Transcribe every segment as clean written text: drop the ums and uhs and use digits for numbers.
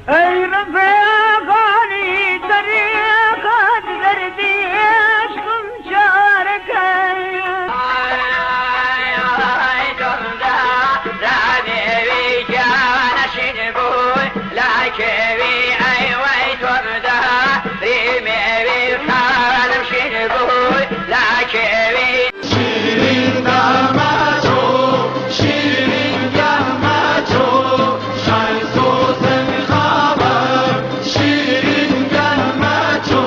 ای رفیقانی طریقت دردی عشقم شارکن شیرین دامادو شیرین دامادو شای سوزن خبر شیرین دامادو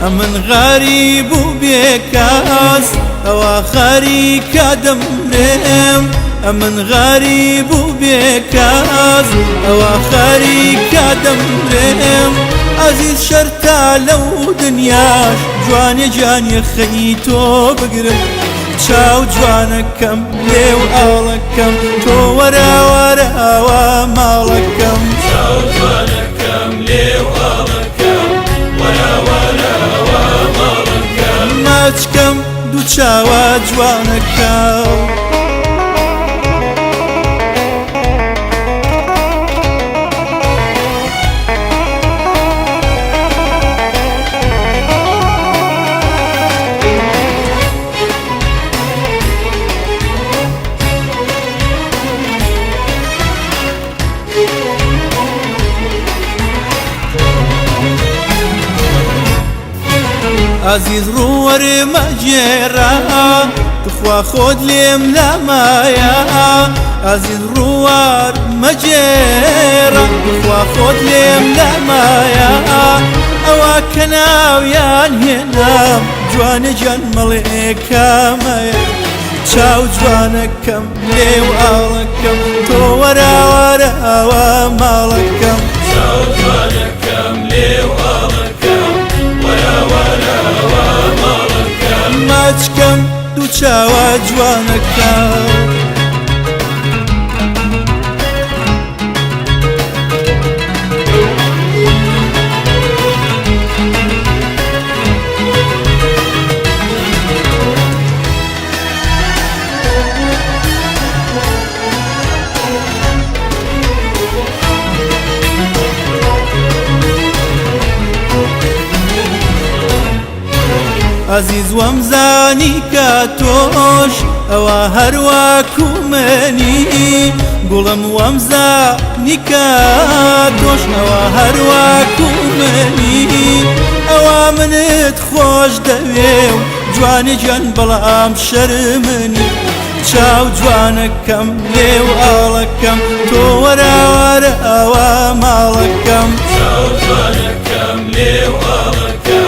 من غريب وبيكاس أواخري كدمرم من غريب وبيكاس أواخري كدمرم عزيز شرتا لو دنياش جواني جاني خيتو بقرم چاو جوانكم ليو أولكم تو ورا ورا ومالكم چاو جوانكم ليو أولكم ورا ورا ومالكم ماچكم دو چاوا جوانكم عزيز روور مجيرا تخوى خود ليم لمايا عزيز روور مجيرا تخوى خود ليم لمايا أواكنا ويان هنا جوان جان مليكا مايا چاو جوانكم ليو أولكم تو ورا ورا ومالكم چاو جوانكم ليو أولكم ورا ورا ومالكم ماچكم دو چاوا جوانكم عزيز ومزاني كاتوش أوا هرواكو مني قولم ومزاني كاتوش أوا هرواكو مني أوا منت خوش دويو جواني جان بلام شرمني چاو جوانكم ليو أولكم تو ورا ورا ومالكم چاو جوانكم ليو أولكم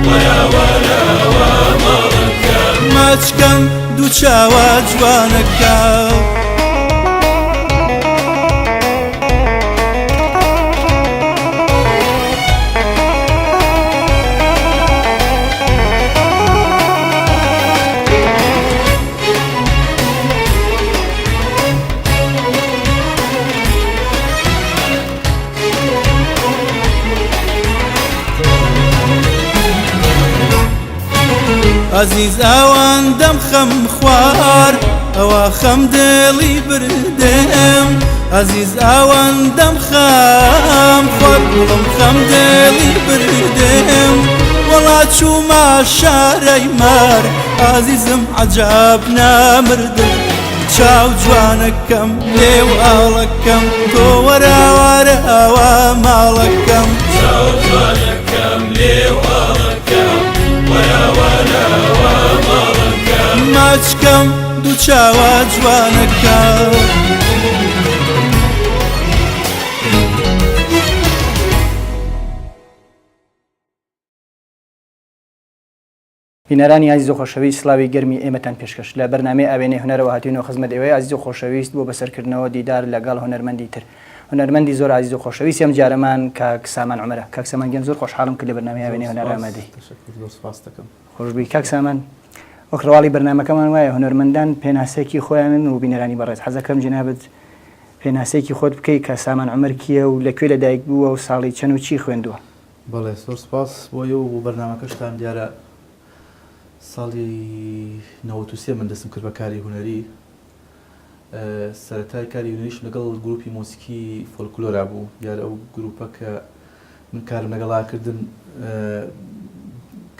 ورا ورا ومالكم ماچكم دو چاوا جوانكم عزيز اوان دم خم خوار او خم دلي بردم عزيز اوان دم خم خوار ولم خم دلي بردم چوومە شارەی مار ئازیزم عەجاب نامردم چاو جوانەکەم لێو ئاڵەکەم تۆ وەرە وەرە ئەوە ماڵەکەم چاو جوانەکەم لێو ئاڵەکەم وەرە وەرە ئەوە ماڵەکەم ماچکەم دوو چاوە جوانەکەم بینەرانی عزیز و خۆشەویست سڵاوی گەرمی ئێمەتان پێشکەش لە بەرنامەی ئاوێنەی هونەرەوە هاتوونەوە خزمەت ئێوەی عزیز و خۆشەویست بۆ بەسەرکردنەوە دیدار لەگەڵ هونەرمەندی تر هونەرمەندی زۆر عزیز و خۆشەویست ئەم جارەمان کاک سامان عومەرە کاک سامان گەم زۆر خۆشحاڵم کە لە بەرنامەی ئاوێنەی هونەر ئامادەی خۆشبی کاک سامان وەک ڕواڵی بەرنامەکەمان وایە هونەرمەندان پێناسەیەکی خۆیانن و بینەرانی بەڕێز حەزەکەم جنابەت پێناسەیەکی خۆت بکەیت کە سامان عومەر کیە و لەکوێ لەدایک بووە و ساڵی چەند و چی خوێندووە بەڵێ زۆر سپاس بۆ ئێوە بۆ بەرنامەکەشتان دیارە ساڵی 93 من دەستم کرد بە کاری هونەری سەرەتای کاری هونەریش لەگەڵ گروپی مۆسیقی فۆلکلۆرا بوو دیارە ئەو گروپە کە من کارم لەگەڵاکردن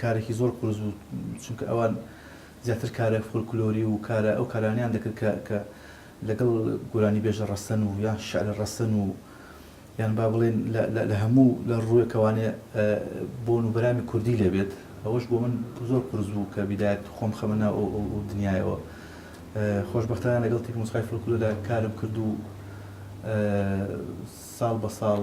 کارێکی زۆر قورس بوو چونکە ئەوان زیاتر کارە فۆلکلۆری و کارە ئەو کارانیان دەکرد کە لەگەڵ گۆرانی بێژە ڕەسەن و یان شعرە ڕەسەن و یان با بڵێن لە هەموو لە ڕوویەکەوانێ بۆ نوبەرامی کوردی لێبێت ئەوەش بۆ من زۆر قورس بوو کە بیدایەت خۆم خەمەنە ئەو دنیایەوە خۆشبەختانە لەگەڵ تیپ مۆسیقای فۆلکلۆردا کارم کرد و ساڵ بە ساڵ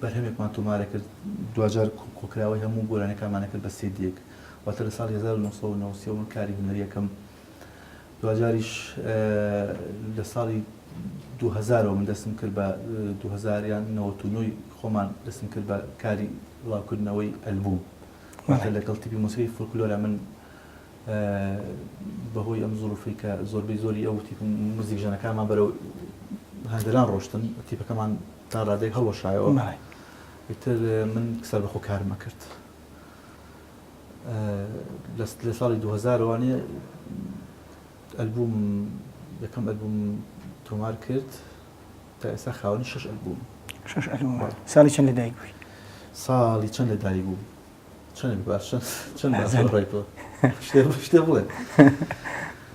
بەرهەمێکمان تۆمارە کرد دوجار کۆکراوەی هەموو گۆرانەکانمانە کرد بە سێدیەک واتە لە ساڵی 1990 من کاری هونەریەکەم دوجاریش لە ساڵی 2000 من دەستم کرد بە 2000 یان 99 خۆمان دەستم کرد بە کاری بڵاوکردنەوەی ئەلبوم لەگەڵ تیپی مۆسیقی فۆلکلۆرە من بەهۆی ئەم زوڵفی کە زۆربەی زۆری ئەو تیپ موزیک ژەنەکانمان بەرەو هەندێران ڕۆشتن تیپەکەمان تا ڕادێک هەڵوەشایەوە ئیتر من کسەر بەخۆ کارمە کرد لە ساڵی 2000 وانێ ئەلبوم یەکەم ئەلبوم تۆمار کرد تا ئێستا خاوەنی 6 ئەلبوم ساڵی چەند لەدایک بووی ساڵی چەند لەدایک بوو چەند شتێ بڵێ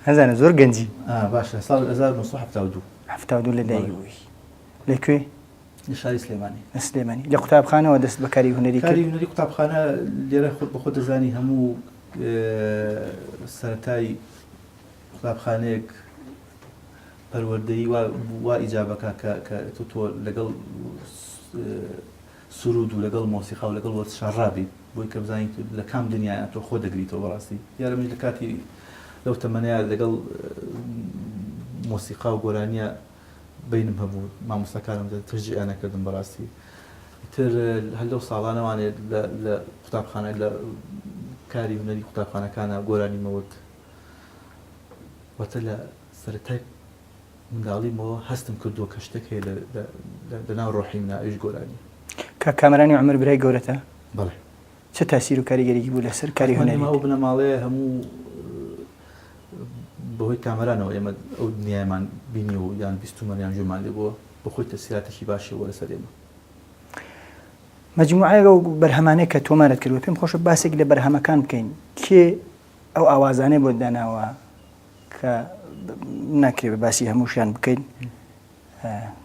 هەزانە زۆر گەنجی باشە ساڵ 1972 لەدایک بووی لەکوێ لە شاری سلێمانی سلێمانی لە قوتابخانەوە دەست بە کاری هونەری کاری هونەری قوتابخانە لێرە خۆت بە خۆت دەزانی هەموو سەرەتای قوتابخانەیەک پەروەردەیی وا ئیجابەکە کە تۆ لەگەڵ سرود و لەگەڵ مۆسیقا و لەگەڵ وەرز شارڕابی بۆی کە بزانیت لە کام دنیایە تۆ خۆ دەگریتەوە بەڕاستی دیارە من لە کاتی لەو تەمەنەیە لەگەڵ مۆسیقا و گۆرانیە بینم هەبوو مامۆستاکانم تەشجیع نەکردم بەڕاستی تر هەر لەو ساڵانەوانێ لە قوتابخانە لە کاری هونەری قوتابخانەکانە گۆرانی مەوت واتە لە سەرەتای منداڵیمەوە هەستم کردووە کە شتێک هەیە لەناو ڕۆحی منە ئەویش گۆرانی کامەرانی عومەر برای گەورەتە بەڵێ چه تاسیر و کاریگەریی بوو لەسەر کاری هونەری ئەو بنەماڵەیە هەموو بەهۆی کامەرانەوە ئێمە ئەو دنیایمان بینی و یان بیستومەنیان ژێمان لێ بووە بەخۆی تەسیراتێکی باشی بۆ لەسەر ئێمە مەجموعەیە و بەرهەمانەیە کە تۆمارەت کردووە پێم خۆشە باسێک لە بەرهەمەکان بکەین کێ ئەو ئاوازانەی بۆ داناوە کە ناکرێت بە باسی هەمووشیان بکەین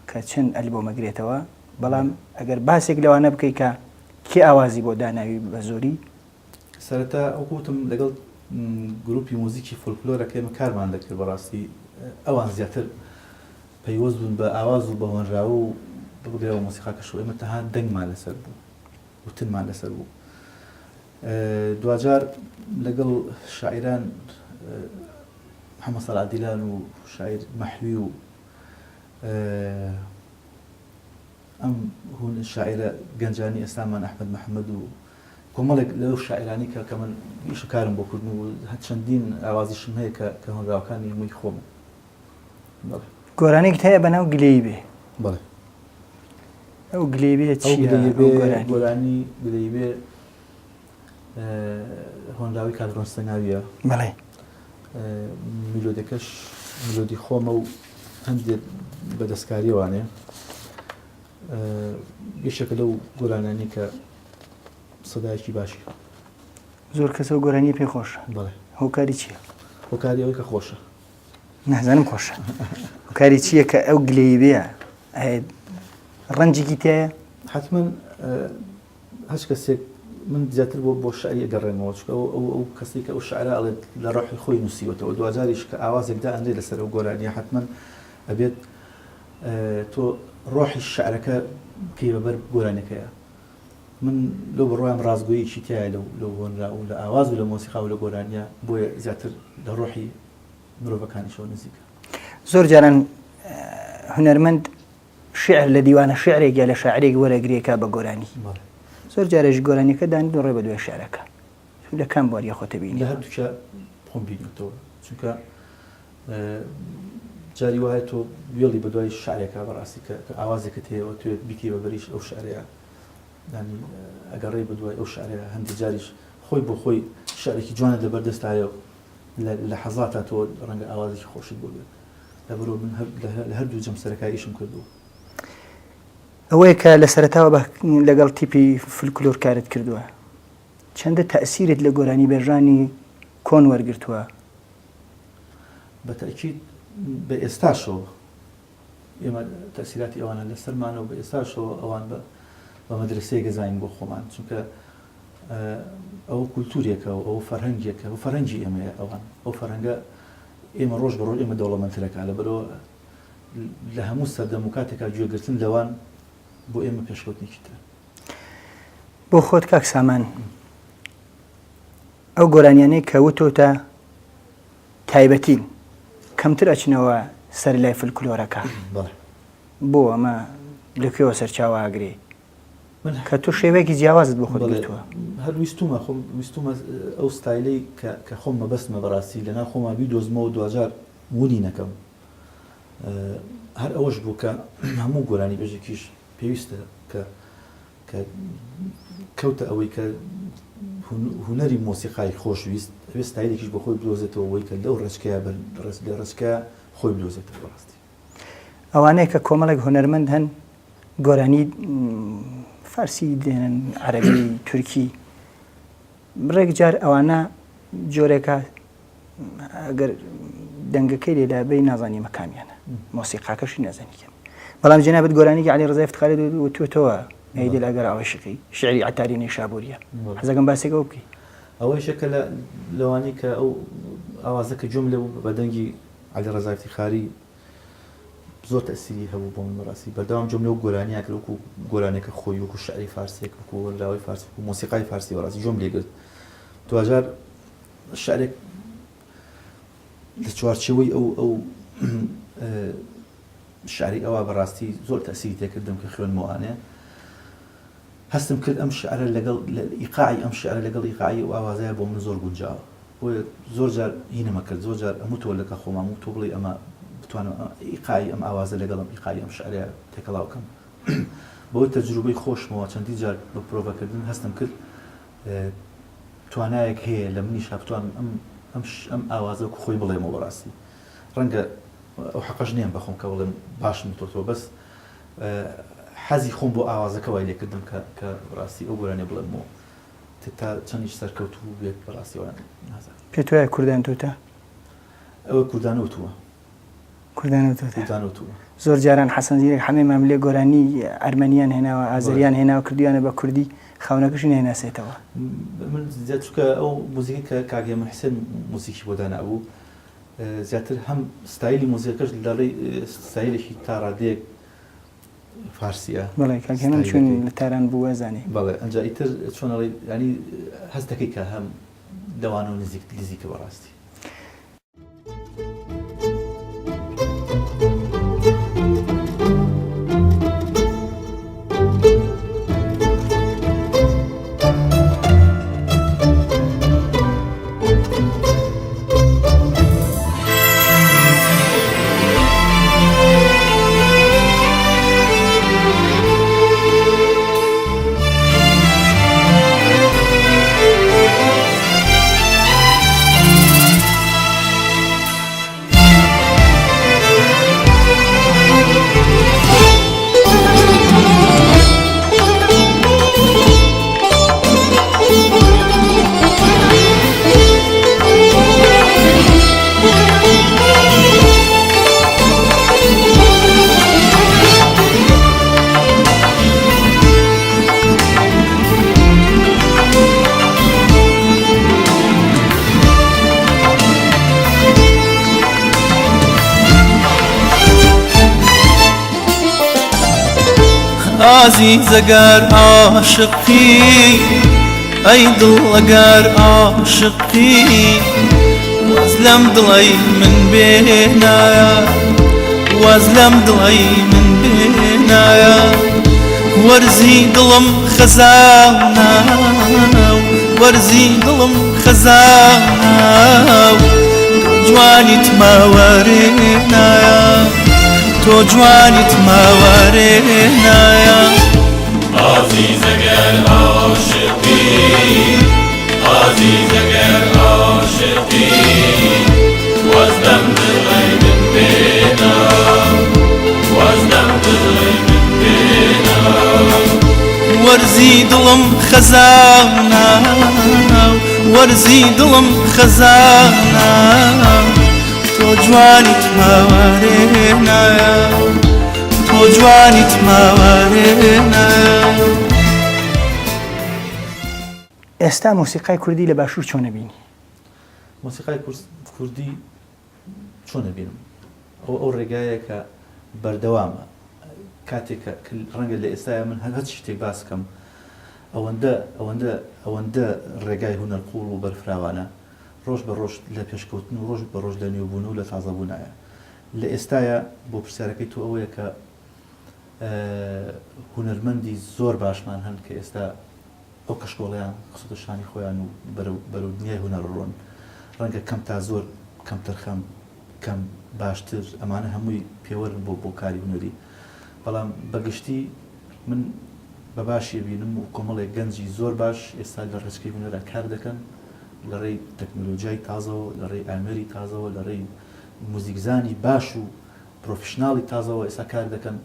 کە چەند ئەلبۆمەگرێتەوە بەڵام ئەگەر باسێک لەوانە بکەیت کە کێ ئاوازی بۆ داناوی بە زۆری سەرەتا ئەو گوتم لەگەڵ گروپی مۆزیکی فۆلکلۆرەکە ئێمە کارمان دەکرد بەڕاستی ئەوان زیاتر پەیوەست بوون بە ئاواز و بە هۆنراوە و بگرەوە مۆسیقاکەش ئێمە تەنها دەنگمان لەسەر بوو وتنمان لەسەر بوو دوجار لەگەڵ شاعیران محەممەد سەلاح دیلان و شاعیر مەحوی و ئەم هون شاعرە گەنجانی ئێستامان ئەحمەد محەممەد و کۆمەڵێک لەو شاعرانی کە من ئیش کارم بۆ کردن و چەندین ئاوازیشم هەیە کە هۆنراوەکانی هەمووی خۆم گۆرانێکت هەیە بەناو گلەیی بێ بەڵێ ئەو گلێبێ گۆرانی گلەی بێ هۆنراوی کاتڕۆنسەناویە بەڵێ میلۆدەکەش میلۆدی خۆمە و هەندێک بەدەستکاریەوانێ یەشێکە لەو گۆرانانی کە سەدایەکی باشی زۆر کەسە گۆرانی پێ خۆشە بڵێ هۆکاری چییە؟ هۆکاری ئەوەی کە خۆشە نازانم خۆشە هۆکاری چییە کە ئەو گلەی بێ ڕەنجێکی تایە؟ حتمما هەچ کەسێک من زیاتر بۆ شعری ئەگەڕێنەوە چکە ئەو کەسی کە ئەو شعرا ئەڵێت لە ڕۆحی خۆی نووسیوەتەوە دوجاریش کە ئاوازێکدا ئەندێ لەسەر ئەو گۆرانیە حتمما ئەبێت تۆ ڕۆحی شعرەکە پێی بەبەر گۆرانەکەیە من لەو بڕۆیان ڕازگۆیەکی تایە لەو هۆنرا و لە ئاواز و لە مۆسیقا و لە گۆرانیە بۆیە زیاتر لە ڕۆحی مرۆڤەکانیشەوە نزیکە زۆر جاران هونەرمەند شعر لە دیوانە شعرێکە لە شاعرێک وەرەگرێکە بە گۆرانی زۆر جارێژ گۆرانیەکە دانی ڕێ بە دوێ شعرەکە لە کام بۆریە خۆتە بینی لە هەردووکە خۆم بینێتەوە چونکە جاری وایە تۆ وێڵی بە دوای شعرێکە بەڕاستی کە ئاوازێکت هەیەەوە توێت بیتی بە بەریش ئەو شعرەیە ینی ئەگەڕێ بە دوای ئەو شعرەیە هەندی جاریش خۆی بۆ خۆی شعرێکی جوانە لەبەردەستایە لە حەزاتە تۆ ڕەنگە ئاوازێکی خۆشت بۆ بێت لەبەرەوە من لە هەردوو جەم سەرەکاییشم کردووە ئەوەیە کە لە سەرەتاوە لەگەڵ تیپی فلکلۆر کارت کردووە چەندە تەئسیرت لە گۆرانی بێژانی کۆن وەرگرتووە بە تەکید بە ئێستاشەوە ئێمە تەسیراتی ئەوانە لەسەرمانەوە بە ئێستاشەوە ئەوان بە مەدرسەیە گەزاین بۆ خۆمان چونکە ئەو کولتورێکە و ئەو فەرهەنگێکە و فەرهەنگی ئێمەیە ئەوان ئەو فەرهەنگە ئێمە ڕۆژ بە ڕۆژ ئێمە دەوڵەمەندترەکە لەبەرەوە لە هەموو سەردەم و کاتێکا گوێگرتن لەوان بۆ ئێمە پێشکەوتنێکی ترە بۆ خۆت کاک سامان ئەو گۆرانیانەی کە وتۆتە تایبەتین کەمتر ئەچنەوە سەر لای فلکلۆرەکە بۆ ئەمە لەکوێوە سەرچاوەگرێ کە تۆ شێوەیەکی جیاوازت بۆ خۆت گرتووە هەر ویستومە ئەو ستایلەی کە خۆم مەبەستمە بەڕاستی لەنا خۆما بیدۆزمەوە دوجار وونی نەکەم هەر ئەوەش بوو کە هەموو گۆرانی بێژێکیش پێویستە کە کەوتە ئەوەی کە هوەری مۆسیقای خۆشویست ئەوێ ستایلێکیش بە خۆی بدۆزێتەوە ئەوەی کە لەو ڕێچکەیە لە ڕێچکە خۆی بدۆزێتەوە بەڕاستی ئەوانەیە کە کۆمەڵێک هونەرمەند هەن گۆرانی فارسی دێنن عەرەبی تورکی ڕێک جار ئەوانە جۆرێکە ئەگەر دەنگەکەی لێلابەی نازانی مەکامیانە مۆسیقاکەشی نازانیکەم بەڵام جەنابەت گۆرانیکی عەلی ڕەزای افتخاری وتوێتەوە ئەیدل ئەگەر عاشقی شعری عەتاری نەیشابوریە حەزەکەم باسێکەوە بکەی ئەوەیشەکە لەوانی کە ئەو ئاوازەکە جملە بە دەنگی عەلی ڕەزای افتخاری زۆر تەسیری هەبوو بۆ من بەڕاستی بەردەوام جملە و گۆرانیە کرد وەکو گۆرانێکە خۆی وەکو شعری فارسێک وەکو لاوەی فارسی و مۆسیقای فارسی بەڕاستی جملێ گرت دوجار شعرێک لە چوارچێوەی ئەو شعری ئەوە بەڕاستی زۆر تەسیری تێکردم کە خوێنمەوانێ هەستم کرد ئەم شعرە لەگەڵ ئیقاعی ئەم شعرە لەگەڵ ئیقاعی و ئاوازەیە بۆ من زۆر گونجاوە بۆیە زۆر جار هینەمە کرد زۆر جار هەموو تۆ لەکە خۆمان و تۆ بڵێ ئەمە بتوانم ئیقاعی ئەم ئاوازە لەگەڵ ئەم ئیقاعی ئەم شعرەیە تێکەڵاو بکەم بەوەی تەجروبەی خۆشمەوە چەندی جار بە پرۆڤەکردن هەستم کرد توانایەک هەیە لە منیش بتوانم ئەم ئاوازە وەکو خۆی بڵێمەوە بەڕاستی ڕەنگە ئەو حەقەش نییەم بەخۆم کە بڵێم باشم تۆ بەس حەزی خۆم بۆ ئاوازەکە وای لێکردم کە ڕاستی ئەو گۆرانێ بڵێمەوە تا چەندیش سەرکەوتوو بێت بەڕاستی وایە نازانم پێت وایە کوردان تۆتە ئەوە کوردانەوتووە کوردانەوتوە زۆر جاران حەسەن زیرەک هەمێمان لێ گۆرانی ئەرمەنیان هێناوە ئازەریان هێناوە کردیانە بە کوردی خاونەکەشی نێناسێتەوە من زیاتر چونکە ئەو موزیکی کە کاگێمە حسێن موسیقی بۆ دانابوو زیاتر هەم ستایلی موزیکەش لەڵێ ستایلێکی تا ڕادەیەک فارسیە بەڵێ کاکێمە چون لە تاران بوو وەزانێ بەڵێ ئەنجا ئیتر چۆنەڵێ ینی هەست دەکەی کە هەم لەوانە و نزیکە بەڕاستی ئازیزەگەر عاشقی ئەی دڵ ئەگەر عاشقی واز لەم دڵی من بێنایە واز لەم دڵی من بێنایە وەرزی دڵم خەزانە وەرزی دڵم خەزانە جوانیت ماوەرێنایە تۆ جوانیت ماوەرێنایە عزیزەگەر عاشقی عزیزەگەر عاشقی واز لەم دڵی من بێنە واز لەم دڵی من بێنە وەرزی دڵم خەزانە وەرزی دڵم خەزانە تۆ جوانیت ماوەرێنایە تۆ جوانیت ماوەرێنایە. ئێستا مۆسیقای کوردی لە باشوور چۆنە بینی؟ مۆسیقای کوردی چۆنە بینم ئەو ڕێگایە کە بەردەوامە کاتێکە ڕەنگە لە ئێستاە من هەر شتێک باس بکەم ئەوەندە ڕێگای هونەرقوڵ و بەرفراوانە ڕۆژ بە ڕۆژ لە پێشکەوتن و ڕۆژ بە ڕۆژ لە نوێبوون و لە تازەبوونایە لە ئێستاە بۆ پرسیارەکەی تۆ ئەوەیە کە هونەرمەندی زۆر باشمان هەن کە ئێستا ئەو کەشکۆڵیان قسەتە شانی خۆیان و بەرەو دنیای هونەر ڕۆن ڕەنگە کەم تا زۆر کەم تەرخەم کەم باشتر ئەمانە هەمووی پێوەرن بۆ کاری هونەری بەڵام بەگشتی من بە باشی بینم و کۆمەڵێک گەنجی زۆر باش ئێستا لە ڕێچکەی هونەرە کار دەکەن لە ڕێی تەکنۆلۆژیای تازەوە لە ڕێی ئامێری تازەوە لە ڕێی موزیکزانی باش و پرۆفشناڵی تازەوە ئێستا کار دەکەن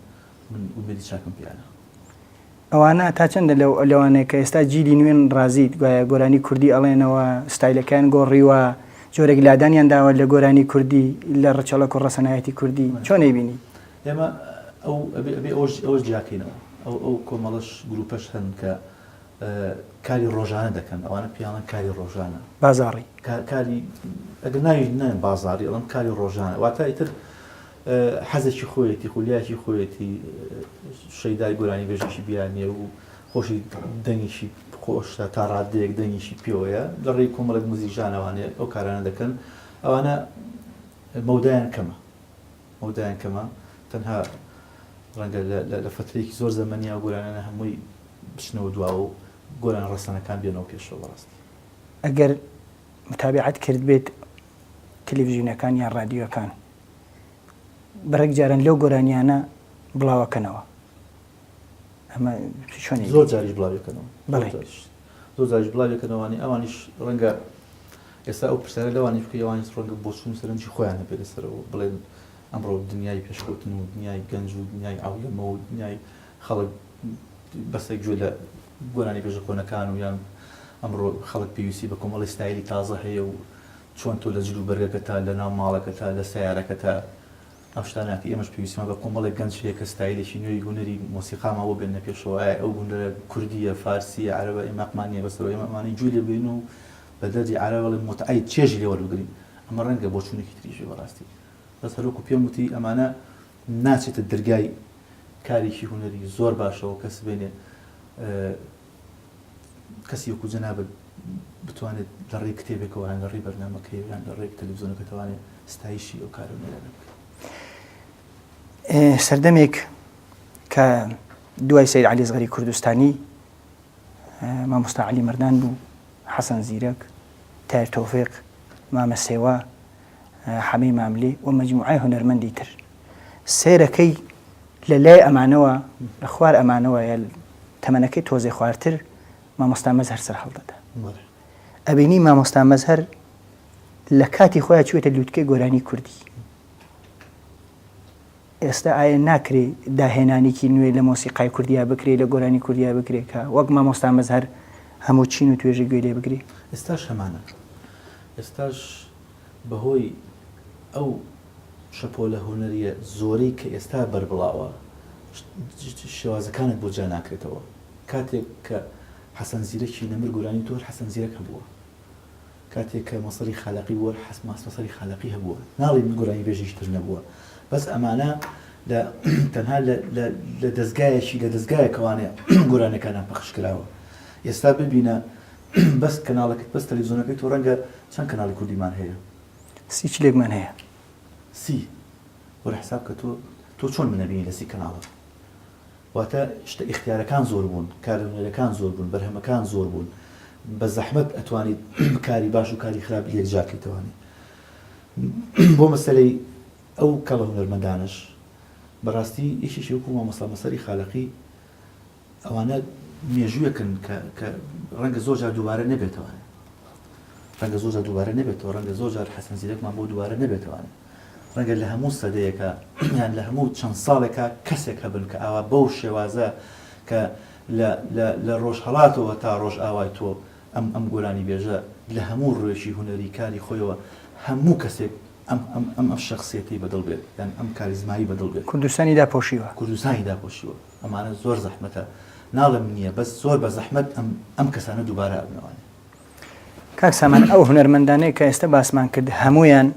من ئومێدی چاکم پیانە. ئەوانە تا چەندە لەوانەیە کە ئێستا جیلی نوێن ڕازیت گوایە گۆرانی کوردی ئەڵێنەوە ستایلەکان گۆڕیوە جۆرێک لادانیان داوە لە گۆرانی کوردی لە ڕەچەڵک و ڕەسەنایەتی کوردی چۆنەی بینی؟ ئێمە ئەوەش جیاکەینەوە ئەو کۆمەڵش گروپەش هەن کە کاری ڕۆژانە دەکەن ئەوانە پیاڵن کاری ڕۆژانە بازاڕی کاری ئەگەر ناوی نەن بازاڕی ئەڵم کاری ڕۆژانە واتە ئیتر حەزێکی خۆیەتی خولیاکی خۆیەتی شەیدای گۆرانی بێژێکی بیانیە و خۆشی دەنگیشی خۆشە تا ڕادەیەک دەنگیشی پێوەیە لە ڕێی کۆمەڵێک موزیکژانەوانێ ئەو کارانە دەکەن ئەوانە مەودایان کەمە تەنها ڕەنگە لە فترێکی زۆر زەمەنیە گۆرانانە هەمووی بچنەوە دواوە و گۆران ڕەسەنەکان بێنەوە پێشەوە ڕاستی. ئەگەر متابعەت کرد بێت تەلەڤیزیونەکان یان ڕادیۆکان بەڕێک جاران لەو گۆرانیانە بڵاوەکەنەوە ئەمە چۆنی زۆر جاریش بڵاوەکەنەوە زۆر جاریش بڵاوەکەنەوەی ئەوانیش ڕەنگە ئێستا ئەو پرسیارە لەوانی بکە ئەوانیش ڕەنگە بۆ چوون سەرنجی خۆیان هەبێت لەسەرەوە بڵێن ئەمڕۆ دنیای پێشکەوتن و دنیای گەنج و دنیای ئاولەمە و دنیای خەڵک بەسێک گوێ لە گۆرانی بێژە کۆنەکان و یان ئەمڕۆ خەڵک پێویستی بە کۆمەڵی ستایلی تازە هەیە و چۆن تۆ لە جلو بەرگەکەتا لە ناو ماڵەکەتا لە سیارەکەتا ئەو شتانەکە ئێمەش پێویستمان بە کۆمەڵێک گەنج هەیە کە ستایلێکی نوێی هونەری مۆسیقامەوە بێنە پێشەوە ئەو هونەرە کوردیە فارسیە عەرەبە ئێمەقمانیە بەسەرەوە ئێمەمانەی جوێ لێ بین و بە دەردی عەرەبە متعەی چێژی لێ وەربگرین ئەمە ڕەنگە بۆ چوونێکی تریژی بەڕاستی بەس هەروەکو پێم وتی ئەمانە ناچێتە دەرگای کارێکی هونەری زۆر باشەوە کەس بێنێ کەسی وەکو جەنابەت بتوانێت لە ڕێی کتێبێکەوە یان لە ڕێی بەرنامەکەی یان لە ڕێی تەلەڤیزیۆنەکە توانێت ستایشی ئەو کارە نێرانە بکات. سەردەمێک کە دوای سەید عەلی ئەزغەری کوردستانی مامۆستا عەلی مەردان بوو حەسەن زیرەک تایر تۆفیق مامە سێوا حەمی ماملێ و مەجموعای هونەرمەندی تر سێرەکەی لە لای ئەمانەوە لە خوار ئەمانەوە یا تەمەنەکەی تۆزێ خوارتر مامۆستا مەزهەر سەر هەڵدەدا ئەبینی مامۆستا مەزهەر لە کاتی خۆیان چوێتە لووتکەی گۆرانی کوردی ئێستا ئایا ناکرێ داهێنانێکی نوێ لە مۆسیقای کوردیا بکرێ لە گۆرانی کوردیا بکرێ کە وەک مامۆستا مەزهەر هەموو چین و توێژی گوێ لێ بگرێ ئێستاش هەمانە ئێستاش بەهۆی ئەو شەپۆلە هونەریە زۆرەی کە ئێستا بەربڵاوە شێوازەکانت بۆ جا ناکرێتەوە کاتێک کە حەسەن زیرەکی نەمر گۆرانی تۆر حەسەن زیرەک هەبووە کاتێک کە مەسەری خاڵقی بووە مەسەری خاڵقی هەبووە ناڵی گۆرانی بێژیش تر نەبووە بەس ئەمانە تەنها لە دەستگایەکی لە دەستگایەکەوانەیە گۆرانەکانیان پەخشکراوە. ئێستا ببینە بەس کەناڵەکەت بەس تەلەڤیزیۆنەکەی تۆ ڕەنگە چەند کەناڵی کوردیمان هەیە؟ 30 چلێکمان هەیە. 30 وەرە حساب کە تۆ چۆن منەبینی لە 30 کەناڵە؟ واتە شتە ئیختیارەکان زۆر بوون، کارهونەرەکان زۆر بوون، بەرهەمەکان زۆر بوون، بە زەحمەت ئەتوانیت کاری باش و کاری خراپ یەکجاکەیتەوانی. بۆ مەسەلەی ئەو کەڵە هونەرمەندانش بەڕاستی ئیشیشی وەکو مامۆستا مەسەری خالەقی ئەوانە مێژوویەکن کە ڕەنگە زۆر جار دووبارە نەبێتەوانێ، ڕەنگە زۆر جار دووبارە نەبێتەوە، ڕەنگە زۆر جار حەسەن زیرەکمان بۆ دووبارە نەبێتەوانێ، ڕەنگە لە هەموو سەدەیەکە یان لە هەموو چەند ساڵێکە کەسێک هەبن کە ئاوا بەو شێوازە کە لە ڕۆژهەڵاتەوە تا ڕۆژ ئاوای تۆ ئەم گۆرانی بێژە لە هەموو ڕوێژی هونەری کاری خۆیەوە هەموو کەسێک ئەم شخصیەتی بەدڵ بێت، یان ئەم کاریزمایی بەدڵ بێت. کوردستانی داپۆشیوە، کوردستانی داپۆشیوە، ئەمانە زۆر زەحمەتە، ناڵم نییە، بەس زۆر بە زەحمەت ئەم کەسانە دووبارە ئەبنەوانێ. کاک سامان ئەو هونەرمەندانەی کە ئێستا باسمان کرد هەمویان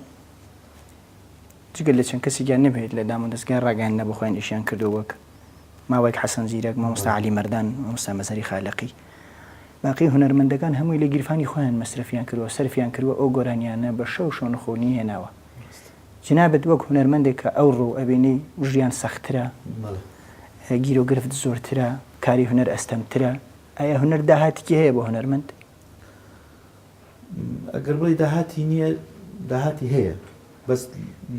جگەل لە چەند کەسێکیان نەبێت لە دام و دەستگای ڕاگەیان نەبخۆیان ئیشیان کردو وەک ماوەیەک حەسەن زیرەک، مامۆستا عەلی مەردان، مامۆستا مەسەری خالەقی. باقی هونەرمەندەکان هەمووی لە گیرفانی خۆیان مەسرفیان کردووە، سەرفیان کردووە، ئەو گۆرانیانە بە شەو شۆنخۆنی هێناوە. جنابەت وەک هونەرمەندێک کە ئەو ڕوو ئەبینەی ژیان سەختترە، گیر و گرفت زۆرترە، کاری هونەر ئەستەمترە، ئایا هونەر داهاتێکی هەیە بۆ هونەرمەند؟ ئەگەر بڵی داهاتی نییە، داهاتی هەیە، بەس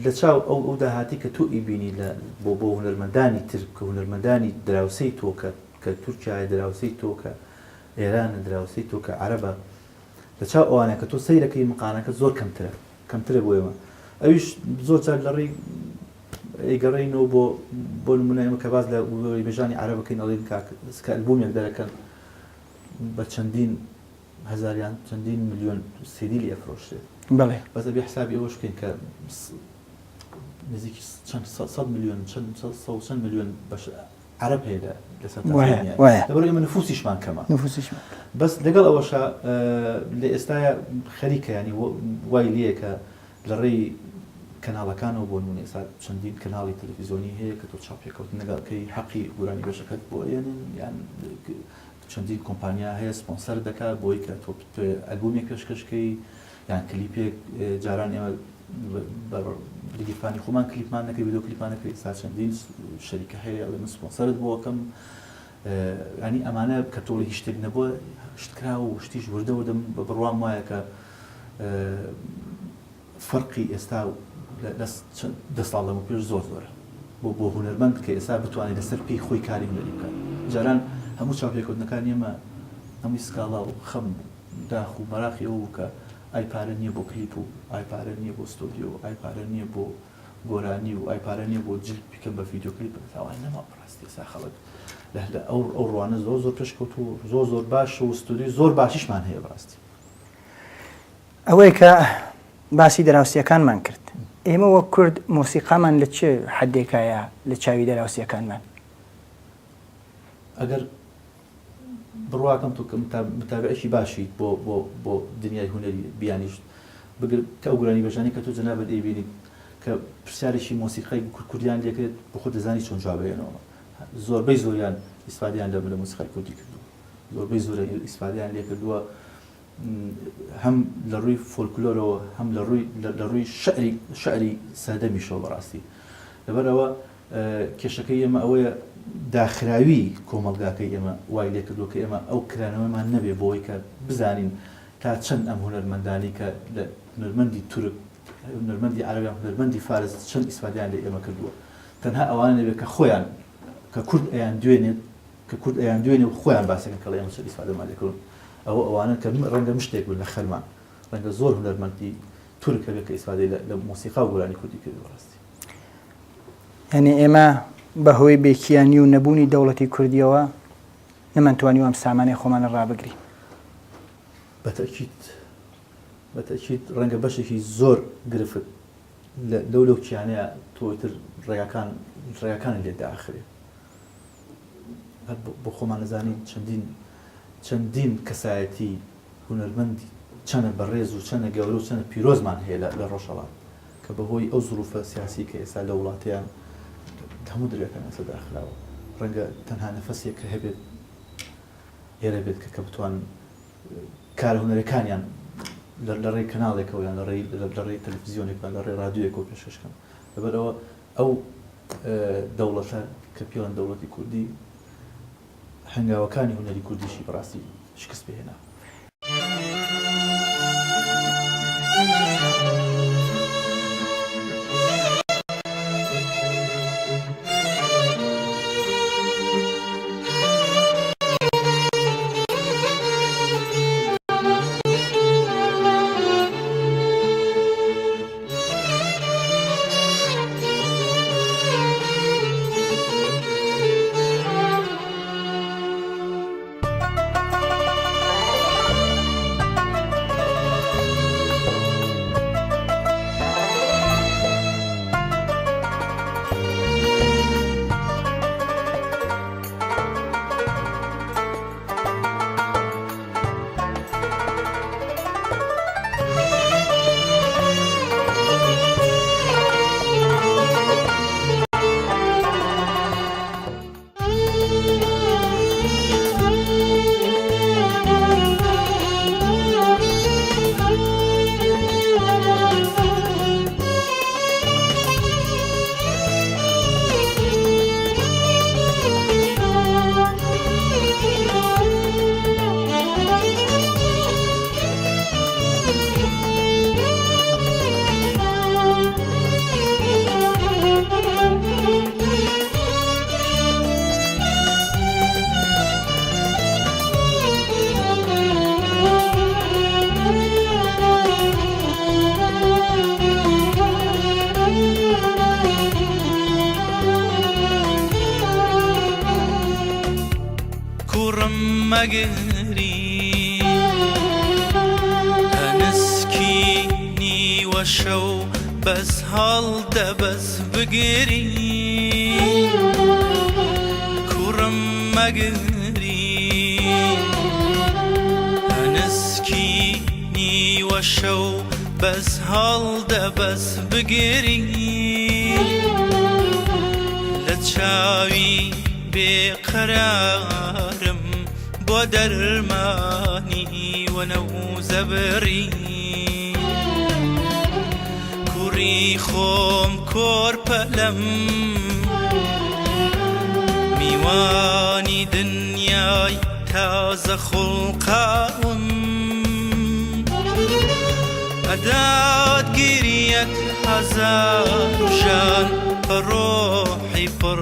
لە چاو ئەو داهاتی کە تۆ ئیبینی بۆ هونەرمەندانی تر کە هونەرمەندانی دراوسەی تۆ کە تورکیای دراوسەی تۆ کە ئێرانە دراوسەی تۆ کە عەرەبە، لە چاو ئەوانە کە تۆ سەیرەکەی مقانەکە زۆر کەمترە بۆ ئێمە. ئەویش زۆر جار لە ڕێی ئەیگەڕێینەوە بۆ نمونە ئێمە کە باز لە بێژانی عەرەبەکەین ئەڵێن کە ئەلبومێک دەرەکەن بە چەندین هەزاریان چەندین ملیۆن سیدی لێ ئەفرۆشرێت. بەڵێ بەس ئەبێ حسابی ئەوەش بکەین کە نزیکی چەند ملیۆن چەند ملیۆن عەرەب هەیە لەسەر لەبەر ئێمە نفوسیشمان کەمە، بەس لەگەڵ ئەوەشە لە ئێستاە خەریکە، ینی وای لێیە کە لە ڕێی کەناڵەکانەوە بۆ نمونە ئێستا چەندین کەناڵی تەلەڤیزیۆنی هەیە کە تۆ چاپێکەوت نەگەڵکەی حەقی گۆرانی بێژەکەت بۆ ئێنن، یان چەندین کۆمپانیا هەیە سپۆنسەر دەکات بۆی کە تۆ ئەلبومێک پێشکەشکەی یان کلیپێک. جاران ئێمە لەگیرفانی خۆمان کلیپمان نەکەی، ڤیدیۆ کلیپمان نەکەی، ئێستا چەندین شەریکە هەیە ئەڵێ من سپۆنسەرت بۆ ئەەکەم. ینی ئەمانە کە تۆ هیچ شتێک نەبووە شتکرا و شتیش وردەوردەم بە بڕوام وایە کە فەرقی ئێستا دە ساڵ لەمە پێش زۆرە بۆ هونەرمەند کە ئێستا بتوانێت لەسەر پێی خۆی کاری هونەری بکات. جاران هەموو چاپێکەوتنەکان ئێمە هەمووی سکاڵا و خەم داخ و بەراقی ئەو کە ئایپارە نییە بۆ کلیپ و ئایپارە نییە بۆ ستۆدیۆ، ئایپارە نییە بۆ گۆرانی و ئایپارە نییە بۆ جل بکەم بە ڤیدیۆ کلیپ تاوان نەما بەڕاستی ئێستا خەڵک لە ئەو ڕوانە زۆر پێشکەوت و زۆر باش و ستۆدیۆ زۆر باشیشمان هەیە بەڕاستی. ئەوەی کە باسی دەراوسیەکانمان کرد، ئێمە وەک کورد مۆسیقامان لە چه حەدێکایە لە چاوی دەراوسیەکانمان؟ ئەگەر بڕواکەم تۆ متابعێکی باشی بۆ دنیای هونەری بیانیش بگەر کە ئەو گۆرانی بێژانی کە تۆ جەنابەت ئەیبینی کە پرسیارێکی مۆسیقای کوردیان لێکرێت بۆ خۆ دەزانی چۆن جواب بێنەوە. زۆربەی زۆریان ئیسفادەیان لە مۆسیقای کوردی کردووە، زۆربەی زۆر ئیسفادەیان لێ کردووە، هەم لە ڕووی فۆلکلۆرەوە هەم لە ڕووی شعری سادەمیشەوە. بەڕاستی لەبەرەوە کێشەکەی ئێمە ئەوەیە داخراوی کۆمەڵگاکەی ئێمە وای لێ کردووە کە ئێمە ئەو کرانەوەمان نەبێ بۆی کە بزانین تا چەند ئەم هونەرمەندانی کە لە هونەرمەندی تورک، هونەرمەندی عەرەبیان، هونەرمەندی فارس چەند ئیسفادەیان لێ ئێمە کردووە، تەنها ئەوانە نەبێت کە خۆیان کە کورد ئەیان دوێنێ و خۆیان باسەکەن کە ئێمە چەند ئیسفادەمان لێکردن. ئەوانە کە ڕەنگە مشتێک بوون لە خەرمان، ڕەنگە زۆر هونەرمەندی تورک هەبێت کە ئیسفادەی لە مۆسیقا و گۆرانی کوردی کردووە. بەڕاستی یعنی ئێمە بەهۆی بێکیانی و نەبوونی دەوڵەتی کوردیەوە نەمانتوانی ئەم سامانەی خۆمانە ڕابگرین. بەتەکید ڕەنگە بەشێکی زۆر گرفت لەو کیانەیە تۆتر ڕێگاکان لێ داخرێ. بۆ خۆمان نەزانین چەندین کەسایەتی هونەرمەندی چەنە بەڕێز و چەنە گەورە و چەنە پیرۆزمان هەیە لە ڕۆژهەڵات کە بەهۆی ئەو زروفە سیاسی کە ئێستا لە وڵاتیان هەموو دەریەکان سەداخراوە ڕەنگە تەنها نەفەسێک کە هەبێت ئێرە بێت کە بتوان کارە هونەرەکانیان لە ڕێی کەناڵێکەوە یان لە ڕێی تەلەڤیزیۆنێکان لە ڕێی رادیۆیەکەوە پێشکەشکەن لەبەرەوە ئەو دەوڵەتە کە پێڵەن دەوڵەتی کوردی هەنگاوەکانی هونەری کوردیشی بەڕاستی شکست پێهێنا. مەگری هەنسکینی وەشە و بەس هەڵدە بەس بگری کوڕم مەگری هەنسکینی وەشە و بەس هەڵدە بەس بگری لە چاوی بێقەرارم بۆ دەرمانی وەنە و زەبری کوڕی خۆم کۆرپەلەم میوانی دنیای تازە خوڵقاوم ئەدات گیریەت هەزار ژان بە ڕۆحی پڕ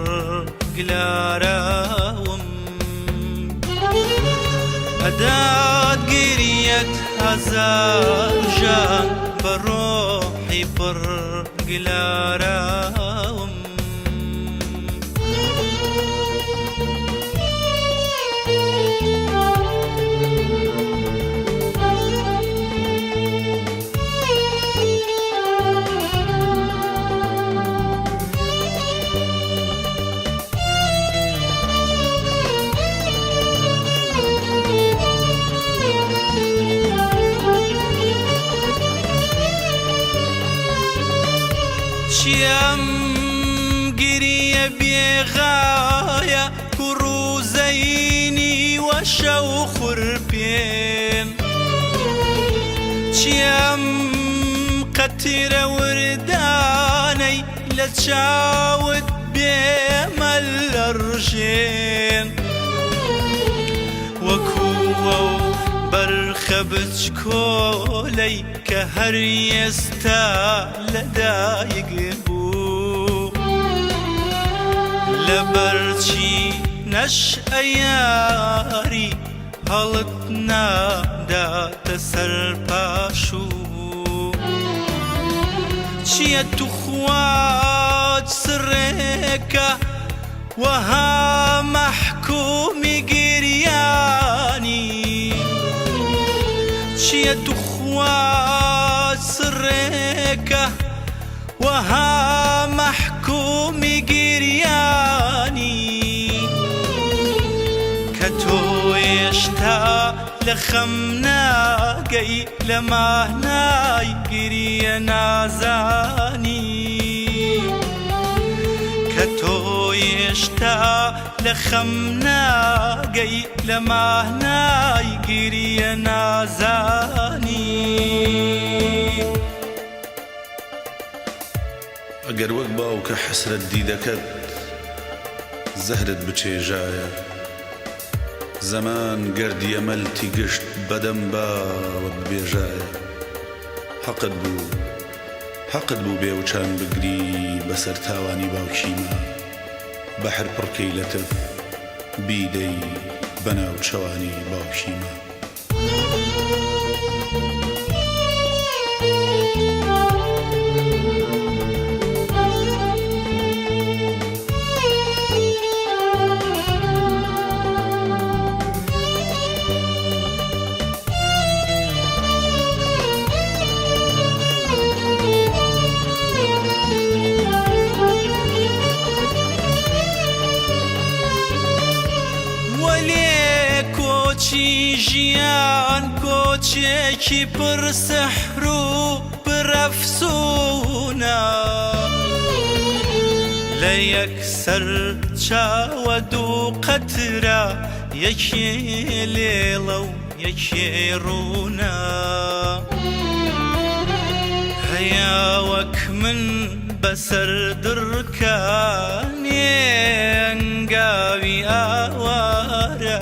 گلاراوم ئەدات گیریەت هەزار ژان بە ڕۆحی پڕ گلاراوم چیم گریه بیغایه کروزینی و شو خورپین چیم قطیر وردانی لچاوت بیمل رژین وکوو برخبچ کولی که هر یستا لدایگ بو لبرچی نشعیاری هەڵت ناداتە سەرپاشوو چییە توخوات سڕێکە وەها مەحکومی گریانی چییە توخوات سڕێکە وەها مەحکومی گریانی کە تۆ هێشتا لە خەم ناگەی لە ماهنای گریە نازانی کە تۆ تۆ هێشتا لە خەم ناگەی لە ماهنای گریە نازانی ئەگەر وەک باوکە حەسرەت دیدەکەت زەهرت بچێژایە زەمان گەردیە مەلتی گشت بەدەم باوەت بێژایە حەقت بوو بێوچان بگری بەسەر تاوانی باوکیمە بەحر پڕکەی لە تف بیدەی بەناو چەوانی باوکیمە ژیان کۆچێکی پڕ سەحر و پڕەفسوونە لە یەکسەر چاوە دوو قەترە یەکێ لێڵە و یەکێ ڕوونە هەیە وەک من بەسەر دڕکانێ ئەنگاوی ئاوارە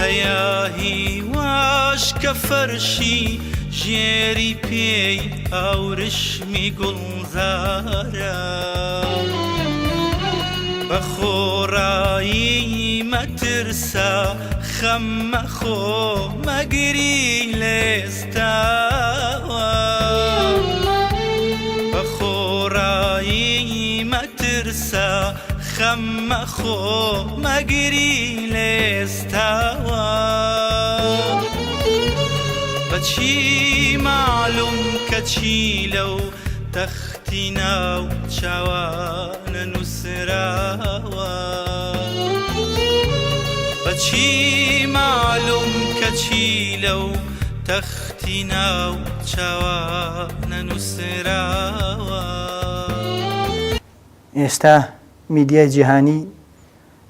هەیە هیواش کە فەرشی ژێری پێی ئاورشمی گوڵزارە بە خۆڕایی مەترسە خەم مەخۆ مەگری لێستاوە بە خۆڕایی مەترسە خەم مەخۆ مەگری لێستاوە بەچی معلوم کە چی لەو تەختی ناو چاوانە نووسراوە بەچی معلوم کە چی لەو تەختی ناو چاوانە نووسراوە ئێستا میدیای جیهانی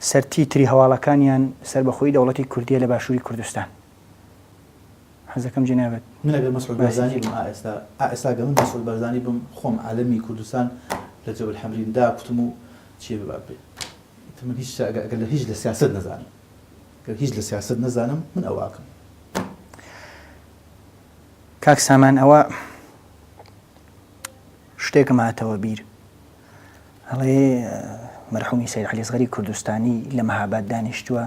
سەرتیتری هەواڵەکانیان سەر بەخۆی دەوڵەتی کوردیە لە باشووری کوردستان حەزەکەم جنابەت من ئەگەر مەسعود بەرزانی بم ئێستاگە من مەسعود بەرزانی بم خۆم عالەمی کوردستان لە جەبل حەمریندا کوتم و چێ ببا بێ من هیچ لە سیاست نەزانم گەر هیچ لە سیاست نەزانم من ئەواکەم کاک سامان ئەوە شتێکم هاتەوە بیر هەڵێ مەرحومی سەید عەلی ئەسغەری کوردستانی لە مەهاباد دانیشتووە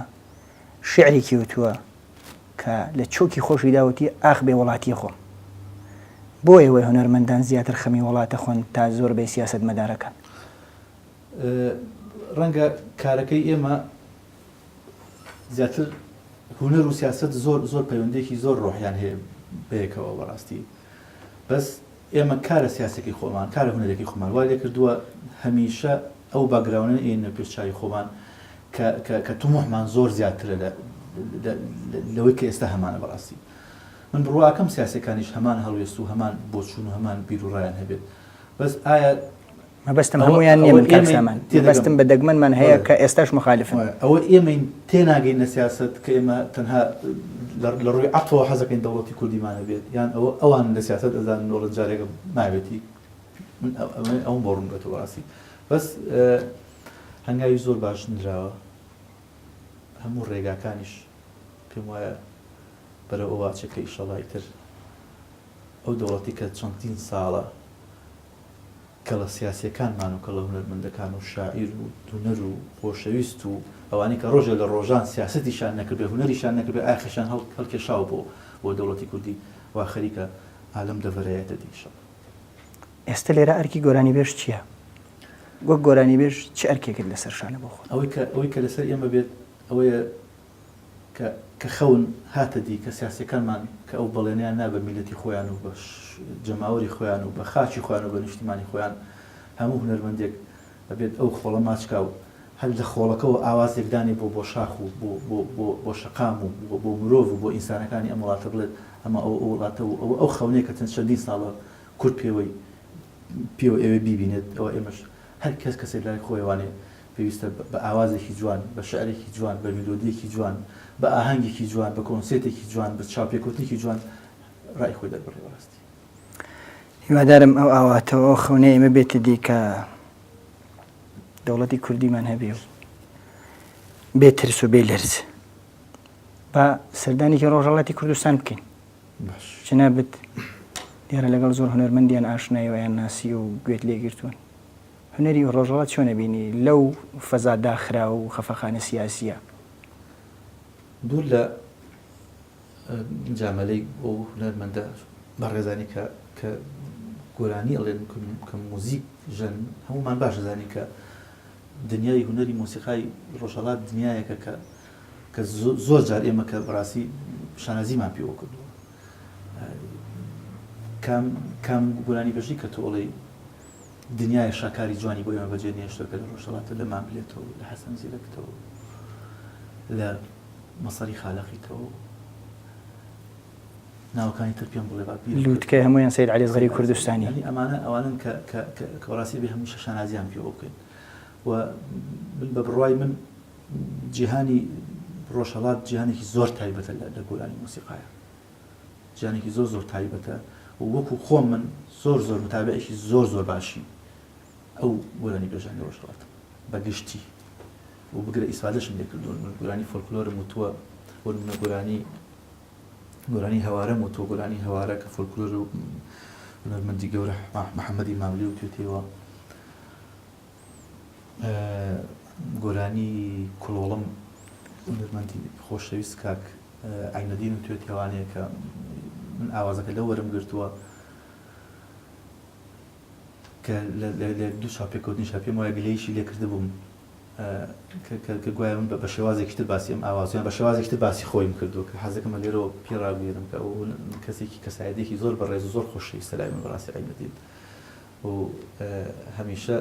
شیعرێکی وتووە کە لە چۆکی خۆشی داوەتی ئاخ بێ وڵاتی خۆم بۆ ئێوەی هونەرمەندان زیاتر خەمی وڵاتە خۆن تا زۆر بێ سیاسەت مەدارەکان ڕەنگە کارەکەی ئێمە زیاتر هونەر و سیاست زۆر پەیوەندێکی زۆر ڕۆحیان هەیە بەیەکەوە بەڕاستی بەس ئێمە کارە سیاسەکی خۆمان کارە هونەرێکی خۆمان وای لێ کردووە هەمیشە ئەو باگراونە ئێنە پێشچاوی خۆمان کە تومۆحمان زۆر زیاترە لەوەی کە ئێستا هەمانە بەڕاستی من بڕواکەم سیاسەکانیش هەمان هەڵوێست و هەمان بۆچوون و هەمان بیر و ڕایان هەبێت بەس ئایا مەبەستم هەمویان نییە من کاک سامان مەبەستم بە دەگمەنمان هەیە کە ئێستاش مخالفن ئەوە ئێمە تێناگەین لە سیاست کە ئێمە تەنها لە ڕووی عەتفەوە حەزەکەین دەوڵەتی کوردیمانە بێت یان ئەوان لە سیاست ئەزانن وڵات جارێکە نابێتی من ئەوم بۆ ڕوون بێتەوە ڕاستی بەس هەنگاوی زۆر باش نراوە هەموو ڕێگاکانیش پێم وایە بەرە ئەو واچەکە ئیشەڵای تر ئەو دەوڵەتی کە چەندین ساڵە کە لە سیاسیەکانمان و کە لە هونەرمەندەکان و شاعیر و هونەر و خۆشەویست و ئەوانەی کە ڕۆژێ لە ڕۆژان سیاسەتیشان نەکردبێ هونەریشان نەکردبێ ئاخیشان هەڵکێشاو بۆ دەوڵەتی کوردی وا خەریکە عالەم دەڤەرایەتە دیشە ئێستا لێرە ئەرکی گۆرانی بێژ چییە؟ وەک گۆرانی بێژ چ ئەرکێکت لەسەر شانە بۆ خۆت؟ ئەوەی کە لەسەر ئێمە بێت ئەوەیە کە خەون هاتە دی کە سیاسەکانمان کە ئەو بەڵێنیان نا بە میلەتی خۆیان و بە جەماوەری خۆیان و بە خاچی خۆیان و بە نیشتیمانی خۆیان هەموو هونەرمەندێک ئەبێت ئەو خۆڵە ماچکا و هەر لە خۆڵەکەەوە ئاوازێکدانی بۆ شاخ و بۆ شەقام و بۆ مرۆڤ و بۆ ئینسانەکانی ئەم وڵاتە بڵێت ئەمە ئەو وڵاتە و ئەو خەونەیە کە چەندین ساڵە کورد پێوە ئێوە بیبینێت ئەوە ئێمەش هەر کەس کەسێک لای خۆیوانێ پێویستە بە ئاوازێکی جوان بە شعرێکی جوان بە میلۆدیەکی جوان بە ئاهەنگێکی جوان بە کۆنسێتێکی جوان بە چاوپێکوتێکی جوان ڕای خۆی دەربڕێ بەڕاستی. هیوادارم ئەو ئاواتەوە ئەو خەونەی ئێمە بێتە دی کە دەوڵەتی کوردیمان هەبێ و بێترس و بێ لەرز بە سەردانێکی ڕۆژهەڵاتی کوردستان بکەین باش جەنابەت دیارە لەگەڵ زۆر هونەرمەندیان ئاشنایەوە یان ناسی و گوێت لێگرتوون هونەری ڕۆژهەڵات چۆنە بینی لەو فەزا داخراوە و خەفەخانە سیاسیە دوور لە جامەلەی بۆ هونەرمەندە بەڕێزانی کە گۆرانی ئەڵێن کە موزیک ژەن هەمومان باش دەزانی کە دنیای هونەری مۆسیقای ڕۆژهەڵات دنیایەکە کە زۆر جار ئێمە کە بەڕاستی شانازیمان پێوە کردووە کام گۆرانی بەژی کە تۆڵی دنیای شاکاری جوانی بۆ ئێمە بەجێ نێشتەکە لە ڕۆژهەڵاتە لە ماملێتەوە لە حەسەن زیرەکتەوە لە مەسەری خالەقیتەوە ناوەکانی تر پێم بڵێ لووتکە هەمویان سەید عەلی ئەزغەری کوردستانی ئەمانە ئەوانن کە ڕاستی بێ هەموو شانازیان پێوە بکەین و بە بڕوای من جیهانی ڕۆژهەڵات جیهانێکی زۆر تایبەتە لە گۆرانی مۆسیقایە جیهانێکی زۆر تایبەتە و وەکو خۆم من زۆر متابعێکی زۆر باشی ئەو گۆرانی بێژانی ڕۆژهەڵاتە بەگشتی و بگرە ئیسفادەشم لێ کردوون من گۆرانی فۆلکلۆرم وتووە بۆ نمونە گۆرانی هەوارەم و تۆ گۆرانی هەوارە کە فۆلکلۆر و هونەرمەندی گەورە محەممەدی ماملی و توێتەوە گۆرانی کڵۆڵم هونەرمەندی خۆشەویست کاک عینەدین و توێتێوانەیە کە من ئاوازەکە لەو وەرم گرتووە کە لە دوو شاپێکوتنی شاپێم وایە گلەیشی لێ کرده بووم کە گوایە من بە شێوازێکی تر باسی ئەم ئاوازیان بە شێوازێکی تر باسی خۆیم کردووە کە حەزەکەمە لێرەوە پێڕاگوێرم کە ئەو کەسێکی کەسایەتێکی زۆر بەڕێز و زۆر خۆشەویستە لای من بەڕاستی عینەدین و هەمیشە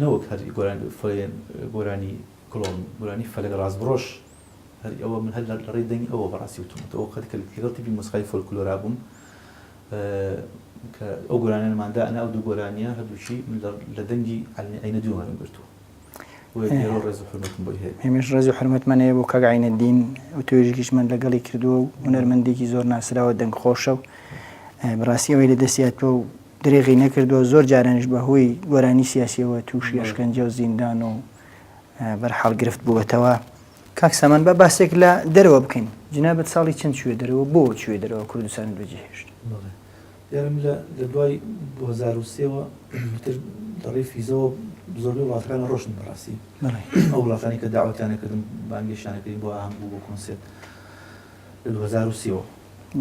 نەوەک هەر گۆرانی کڵۆم گۆرانی فەلەک ڕاستبڕۆش هەر ئەوە من هەر لە ڕێی دەنگی ئەوە بەڕاستی وتومەوە قەت کە لەگەڵ تیپی مۆسیقای فۆلکلۆرا بووم کە ئەو گۆرانیانماندا ئەنا ئەو دوو گۆرانیە هەردووشی من لە دەنگی عینەدین وەرم گرتووە ڕێز و حرمەتم بۆی هەیە هێمش ڕێز و حرمەتمان هەیە بۆ کاک عینەدین و توێژێکیشمان لەگەڵی کردووە و هونەرمەندێکی زۆر ناسراوە دەنگ خۆشە و بەڕاستی ئەوەی لە دەستیاتەوە و درێغی نەکردووە زۆر جارانش بەهۆی گۆرانی سیاسیەوە تووشی ئەشکەنجە و زیندان و بەرحاڵ گرفت بووەتەوە کاک سامان بە باسێک لە دەرەوە بکەین جنابەت ساڵی چەند کوێ دەرەوە بۆ کوێ دەرەوە کوردستان بەجێهێشت یارم لە دوای 2023ەوە تر دەڕێی فیزەوە زۆربەی وڵاتەکان ڕۆشن بەڕاستی ئەو وڵاتانی کە داوەتیانە کردم بانگێشتیانەکردین بۆ ئاهەنگ بوو بۆ کۆنسێرت لە 2023ەوە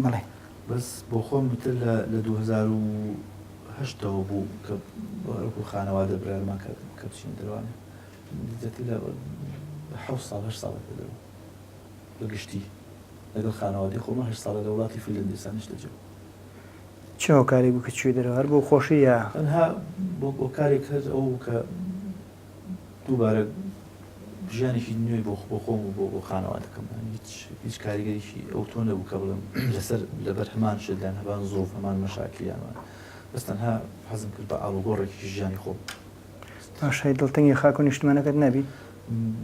بەڵێ بەس بۆ خۆم تر لە 2008ەوە بوو کە وەکو خانەوادە برایەمان کە بچین دەروانێ دیزەتی لە 7 ساڵ 8 ساڵەکە دەرەوە بە گشتی لەگەڵ خانەوادەی خۆمە 8 ساڵە لە وڵاتی فینلاندستانیش دەجێ چه هۆکاری بوو کە کوێ دەرەوە هەر بۆ خۆشی یا تەنها بۆ کارێک هەر ئەو کە دووبارە ژیانێکی نوێی بۆ خۆم و بۆ خانەوادەکەم هیچ کاریگەریشی ئەو تۆ نەبوو کە بڵم لەسەر لەبەر هەمان شتیان هەبان زۆر هەمان مەشاکلیانوان بەس تەنها حەزم کرد بە ئاڵوگۆڕێکی ژیانی خۆم باشای دڵتەنگی خاک و نیشتمانەکەت نەبی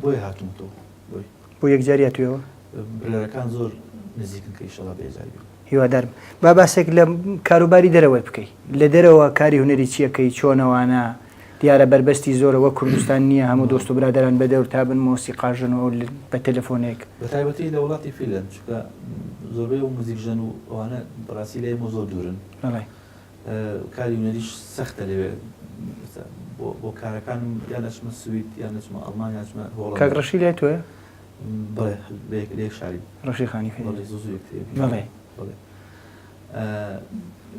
بۆی هاتوومەوە بۆ یەکجاری هاتوویەوە برەرەکان زۆر نزیکن کە ئیشەڵا بێجاری هیوادارم با باسێک لە کاروباری دەرەوە بکەیت لە دەرەوە کاری هونەری چیەکەی چۆنەوانە دیارە بربەستی زۆرەوە کوردستان نییە هەموو دۆست و برادران بە دەور تا بن مۆسیقاژنەوە بە تەلەفۆنێک بە تایبەتی لە وڵاتی فیلەند چونکە زۆربەی و موزیکژەن و ئەوانە بەڕاستی لە ئێمە زۆر دوورن کاری هونەریش سەختە لەوێ بۆ کارەکان یان نەچمە سوید یان نەچمە ئەڵمان یان نەچمە هۆڵەند کاک ڕەشی لای تۆیە بەڵێ لێک شاری ڕەشی خانی زوو بەڵێ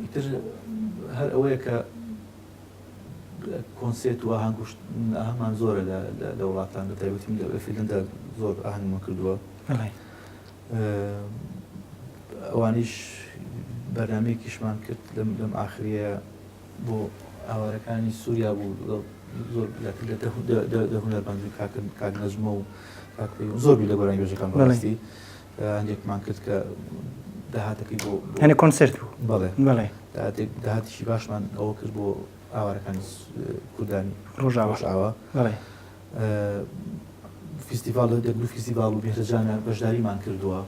ئیتر هەر ئەوەیە کە کۆنسێت و ئاهەنگوشت هەمان زۆرە لە وڵاتان لە تایبەتی لە فیلەندە زۆر ئاهەنگمە کردووە ئەوانیش بەرنامەیەکیشمان کرد لەم ئاخریە بۆ ئاوارەکانی سووریا بوو زۆر لە هونەرمەند کاک نەجمە و زۆربی لە گۆرانی بێژەکان بەڕاستی هەندێکمان کرد کە داهاتەکەی بۆ هەنێ کۆنسرت بوو بەڵێ داهاتیشی باشمان ئەوە کرد بۆ ئاوارەکانی کوردانی ڕۆژاوە بەڵێ فیستیڤال دەگلو فیستیڤال و میهرەجانە بەشداریمان کردووە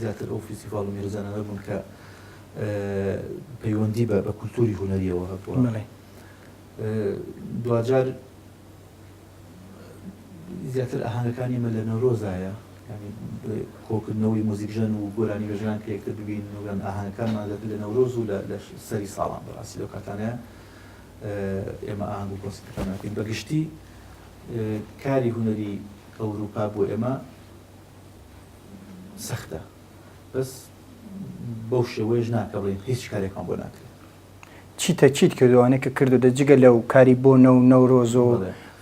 زیاتر ئەو فیستیڤال و میهرەجانە هەبوون کە پەیوەندی بە کولتوری هونەریەوە هەبووە دوجار زیاتر ئاهەنگەکانی ئێمە لە نەورۆزایە کۆکردنەوەی موزیکژەن و گۆرانی بەژان کە یەکتر ببین و ئاهەنگەکانمان لە نەورۆز و لە سەری ساڵان بەڕاستی لەو کاتانەیە ئێمە ئاهەنگ و کۆنسێرتەکان ناکەین بەگشتی کاری هونەری ئەوروپا بۆ ئێمە سەختە بەس بەو شێوەیەش ناکە بڵێن هیچ کارێکمان بۆ ناکرێت چیت کردوانێک کە کردو دەجگە لەو کاری بۆ نەورۆز و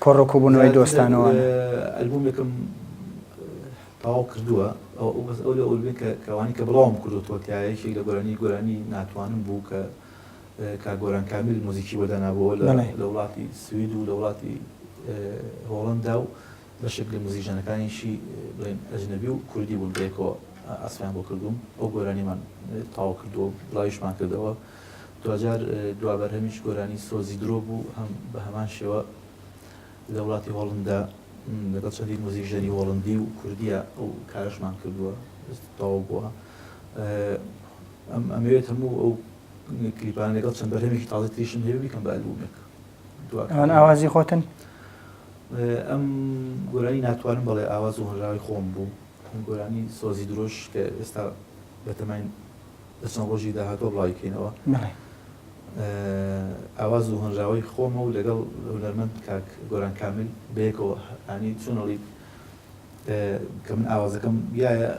کۆڕۆکۆبوونەوەی دۆستانەوە ئەلبومێکم تەواو کردووە ئەو لە ئەوبێن کەوانی کە بڵاوم کردوتەوە تایەکی لە گۆرانی ناتوانم بوو کە کاگۆران کامیل موزیکی وەدانابووە لە وڵاتی سوید و لە وڵاتی هۆڵندا و بەشێک لە موزیکژانەکانیشی بڵێن ئەجنەبی و کوردی بوون بێکەوە ئاسفیان بۆ کردوم ئەو گۆرانیمان تاوا کردووە بڵاویشمان کردەوە دوجار دوابەرهەمیش گۆرانی سۆزی درۆ بوو هەم بە هەمان شێوە لە وڵاتی هۆڵندا لەگەڵ چەندی موزیکژەنی هۆڵندی و کوردیە ئەو کارشمان کردووە تاوا بووە ئەمەوێت هەموو ئەو کلیپان لەگەڵ چەند بەرهەمێکی تازە تریشم هەیە بیکەم بە ئەلبومێک ئەوان ئاوازی خۆتن ئەم گۆرانی ناتوانم بەڵێ ئاواز و هەنراوی خۆم بوو گۆرانی سۆزی درۆژ کە ئێستا بەتەماین دەچەند ڕۆژی داهاتۆ بڵاویکەینەوە ئاواز و هەنراوی خۆمە و لەگەڵ هونەرمەند کاک گۆران کامل بەیەکەوە ئانی چۆنەڵی کە من ئاوازەکەم یایە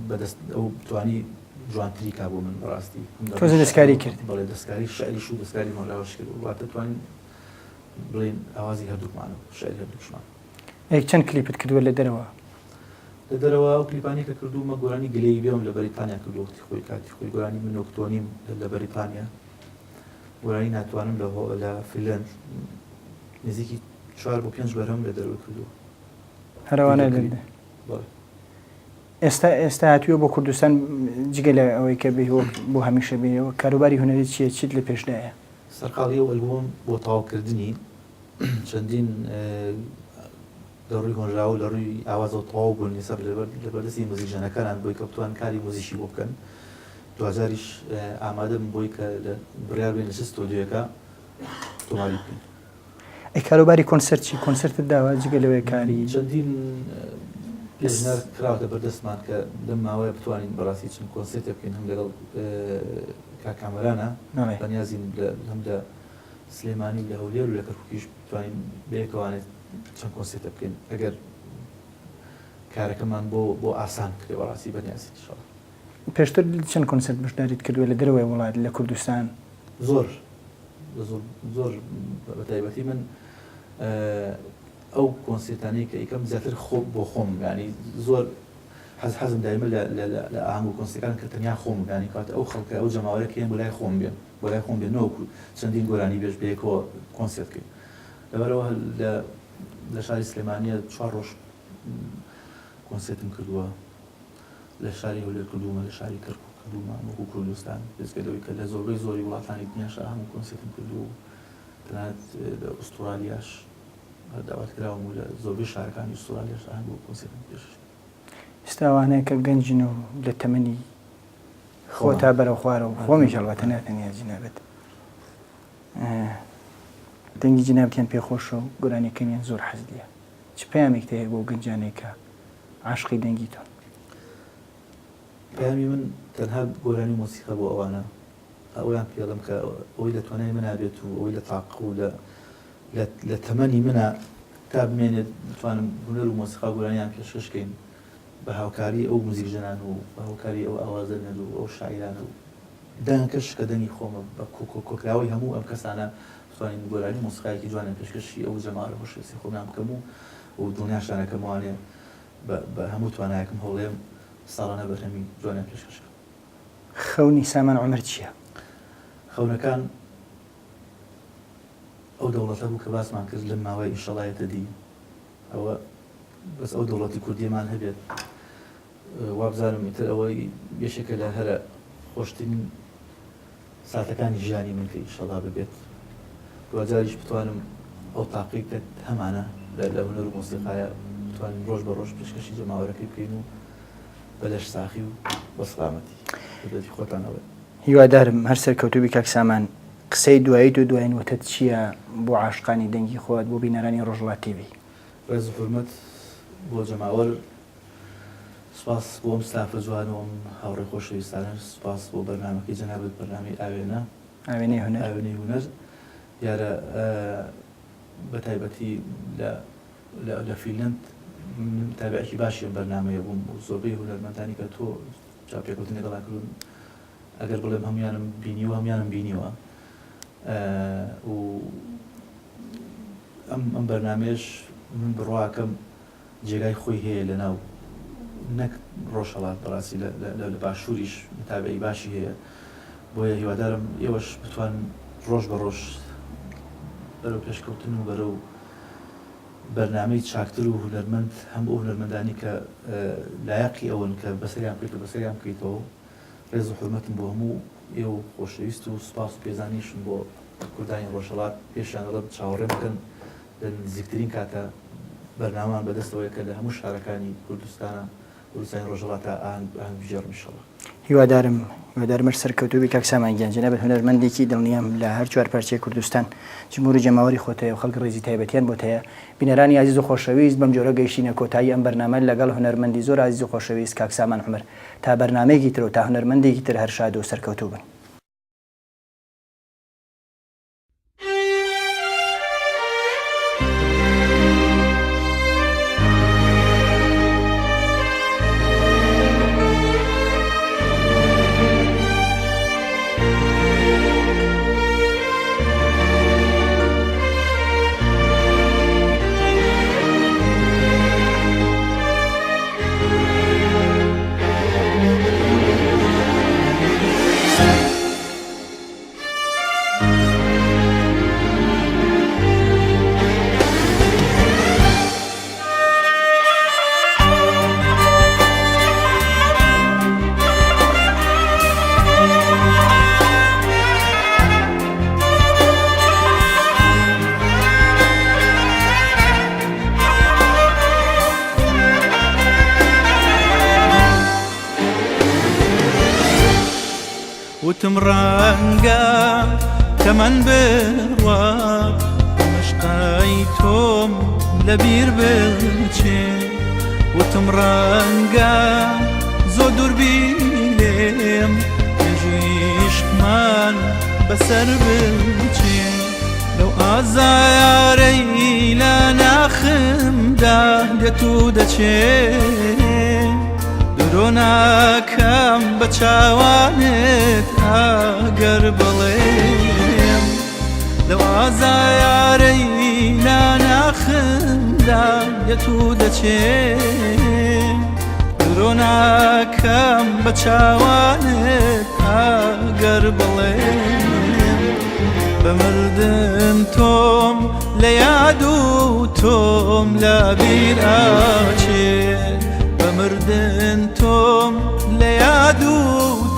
بەدەست ئەو توانی جوانتری کا بۆ من بەڕاستی تۆزە دەستکاری کرد بەڵێ دەستکاری شعریش و دەستکاری هەنراویش کرد واتە توانین بڵێن ئاوازی هەردووکمانەوە شعری هەردووکشمان چەند کلیپت کردووە لە دەرەوە لە دەرەوە ئەو کلیپانی کە کردوومە گۆرانی گلەی بێم لە بەریتانیا کردو وەختی خۆی کاتی خۆی گۆرانی من ئۆکتۆنیم لە بەریتانیا گۆرانی ناتوانم لە فیلەند نزیکی 4 بۆ 5 بەرهەم لە دەرەوە کردووە هەروانە ئێستا هاتووە بۆ کوردستان جگە لە ئەوەی کە بۆ هەمیشە بێەوە کاروباری هونەری چییە چیت لە پێشدایە سەرقاڵی ئەو ئەلبوم بۆ تاواکردنی چەندین لە ڕووی هۆنراوە لە ڕووی ئاوازە تەواو بوون لەسەر لە بەردەستی موزیکژانەکانان بۆی کە بتوان کاری موزیشی بۆ بکەن دوجاریش ئامادەم بۆی کە لە بڕیار بێن لە ستۆدیۆیەکە تۆماری بکەین ئەی کاروباری کۆنسەرت چی کۆنسەرتت داوە جگە لەوەی کاری چەندین پێشنیار کراوەتە بەردەستمان کە لەم ماوەیە بتوانین بەڕاستی چەند کۆنسێرتێ بکەین هەم لەگەڵ کاکامەرانە بەنیازیم هەم لە سلێمانی لە هەولێر و لە کەرکووکیش بتوانین بەیەکەوانێت چەند کۆنسێرتە بکەین ئەگەر کارەکەمان بۆ ئاسان کرێ بەڕاستی بەنیازی ئینشاڵڵا پێشتر چەند کۆنسەرت بەشداریت کردووە لە دەرەوەی وڵات لە کوردستان زۆر بەتایبەتی من ئەو کۆنسێرتانەی کە ئیکەم زیاتر بۆ خۆم ینی زۆر حەزم دایمە لە ئاهەنگ و کۆنسێرتەکان کە تەنیا خۆم ینی کاتە ئەو خەڵکە ئەو جەماوەرەکەیان بۆ لای خۆم بێن بۆ لای خۆم بێن نەوەکو چەندین گۆرانی بێژ بەیەکەوە کۆنسێرت بکەین لەبەرەوە لە شاری سلێمانیە 4 ڕۆژ کۆنسێرتم کردووە لە شاری هەولێر کردوومە لە شاری کەرکووک کردوومە وەکو کوردستان پێچکەلەوەی کە لە زۆربەی زۆری وڵاتانی دنیاش هەموو کۆنسێرتم کردووە تەنانەت لە ئوسترالیاش داوات کراوم و لە زۆربەی شارەکانی ئوسترالیاش هەموو کۆنسێرتم پێش ئێستاوانەیە کە گەنجن و لە تەمەنی خۆ تا بەرەو خوارەوە خۆمیش هەڵبەتە ناتەنیا جنابەت دەنگی جنابەتیان پێخۆشە و گۆرانیەکەمیان زۆر حەزلیە چ پەیامێک هەیە بۆ گەنجانێک کە عاشقی دەنگی تۆن پەیامی من تەنها گۆرانی مۆسیقە بۆ ئەوانە ئەویان پێڵم کە ئەوەی لە توانای منە بێت و ئەوەی لە تاق و لە تەمەنی منە تا بمێنێت بتوانم هونەر و مۆسیقا گۆرانیان پێشکەشکەین بە هاوکاری ئەو موزیکژەنان و بە هاوکاری ئەو ئاوازەنێت و ئەو شاعیرانە و دەنگکەش کە دەنگی خۆمە بە کۆکراوی هەموو ئەم کەسانە بتوانین گۆرانی مۆسیقایەکی جوانیان پێشکەشی ئەو جەماعەتە خۆشەویستی خۆمیان بکەم و دڵنیاشانەکەموانێ بە هەموو توانایەکم هەوڵێم ساڵانە بەرهەمی جوانیان پێشکەشکە. خەونی سامان عومەر چییە؟ خەونەکان ئەو دەوڵەتە بوو کە باسمان کرد لەم ماوەی ئینشەڵایەتە دی ئەوە بەس ئەو دەوڵەتی کوردیمان هەبێت وابزانم ئیتر ئەوەی یەشێکە لە هەرە خۆشترین ساتەکانی ژیانی من کە ئینشەڵا ببێت دوجاریش بتوانم ئەو تاقی کە هەمانە لە هونەر و مۆسیقایە بتوانین ڕۆژ بە ڕۆژ پێشکەشی جەماوەرەکەی بکەین و بەلەش ساخی و بە سڵامەتی بەدەستی خۆتانەوە. هیوادارم هەر سەرکەوتوبی کاک سامان قسەی دوایی و دوایینوەتت چییە بۆ عاشقانی دەنگی خۆت بۆ بینەرانی ڕۆژهەڵات تیڤی؟ ڕێز و حورمەت بۆ جەماوەر، سپاس بۆ ئەم ستافە جوان و ئەم هاوڕێی خۆشەویستانە، سپاس بۆ بەرنامەکەی جەنابەت بەرنامەی ئاوێنە ئاوێنەی هونەر یارە بە تایبەتی لە فیلەند تابعێکی باشی ئەم بەرنامەیە بووم و زۆربەی هونەرمەندانی کە تۆ چاپێکوتنی دەڵاکردون ئەگەر بڵێم هەمویانم بینیوە هەمویانم بینیوە و ئەم بەرنامێش من بڕواکەم جێگای خۆی هەیە لە ناو نەک ڕۆژهەڵات بەڕاستی لە باشووریش تابعی باشی هەیە، بۆیە هیوادارم ئێوەش بتوان ڕۆژ بە ڕۆژ بەرەو پێشکەوتن و بەرەو بەرنامەی چاکتر و هونەرمەند هەم بۆ هونەرمەندانی کە لایەقی ئەوەن کە بەسەریان بکەیت و بەسەریان بکەیتەوە. ڕێز و حورمەتم بۆ هەموو ئێوە خۆشەویست و سپاس و پێزانیشم بۆ کوردانی ڕۆژهەڵات، پێشیان دەڵێم چاوەڕێ بکەن لە نزیکترین کاتە بەرنامان بەدەستەوەی کە لە هەموو شارەکانی کوردستانە کوردستانی ڕۆژهەڵاتە ئاهەنگبژێڕ ئینشەڵڵا. هیوادارم هەر سەرکەوتوبی کاک سامان گیان جەنابەت هونەرمەندێکی دڵنیام لە هەر چوار پارچەی کوردستان جمهوری جەماوەری خۆتەیە و خەڵک ڕێزی تایبەتیان بۆتەیە. بینەرانی عزیز و خۆشەویست بەم جۆرە گەیشتینە کۆتایی ئەم بەرنامە لەگەڵ هونەرمەندی زۆر عزیز و خۆشەویست کاک سامان عومەر تا بەرنامەیەکی تر و تا هونەرمەندێکی تر هەر شاد و سەرکەوتوو بن. وتم ڕەنگە کە من بڕوا عشقای تۆم لەبیر بچێ، وتم ڕەنگە زۆ دووربینێم عشقمان بەسەر بچێ، لەو ئازارەی لە ناخمدا دێت و دەچێ، درۆ ناکەم بە چاوانت ئەگەر بڵێم، لەو ئازارەی لە ناخمدا دێت و دەچێ، درۆ ناکەم بە چاوانت ئەگەر بڵێم، بمردن تۆم لە یاد و تۆم لە بیر ئاچێت، بمردن تۆم لە یاد و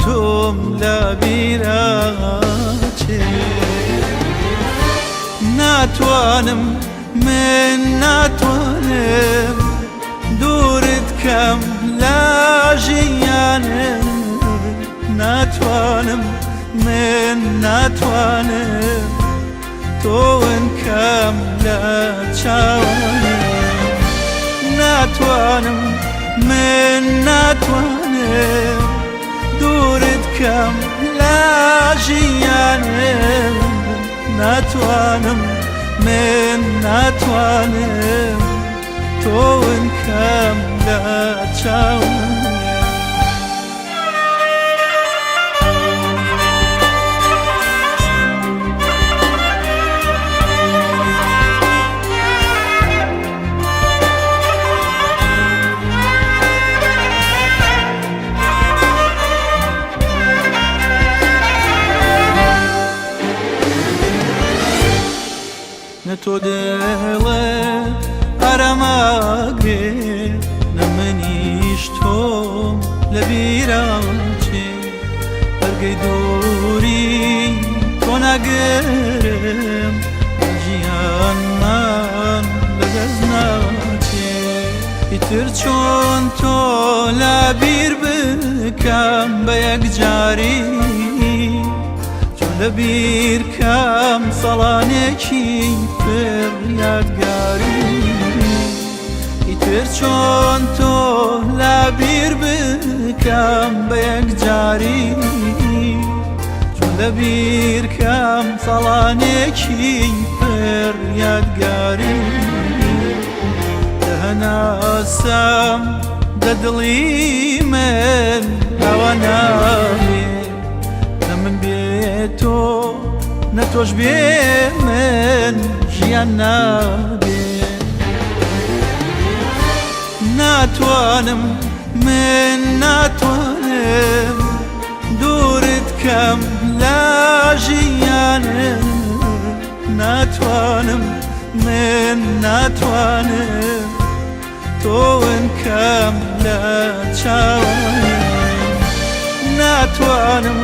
تۆم لە بیر ئاچێت، ناتوانم من ناتوانم دوورت کەم لە ژیانم، ناتوانم من ناتوانم تۆون کەم لە چاوانم، ناتوانم من ناتوانم دوورت کەم لە ژیانم، ناتوانم من ناتوانم تۆون کەم لە چاوانم. تۆ دڵت ئاراماگرێ نە منیش تۆم لە بیراچێ، هەرگەی دووری تۆ ناگەرم ئیتر چۆن تۆ لەبیر بکەم بە یەکجاری چۆن لەبیر کەم ساڵانێکی پر یادگاری ئیتر چۆن تۆ لەبیر بکەم بە یەکجاری چۆن لەبیر کەم ساڵانێکی پر یادگاری دەهەناسەم دە دڵی من ئەوە نامێ نە من بێ تۆ نە تۆش بێ من ژیان نابێ ناتوانم من ناتوانم دوورت کەم لە ژیانم ناتوانم من ناتوانم تۆون کەم لە چاوانم ناتوانم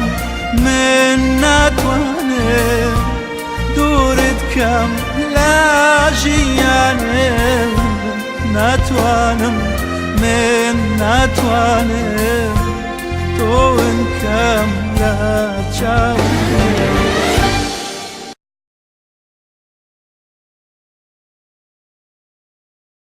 من ناتوانم دوورت کەم لە ژیانم ناتوانم من ناتوانم تۆون کەم لە چاوانم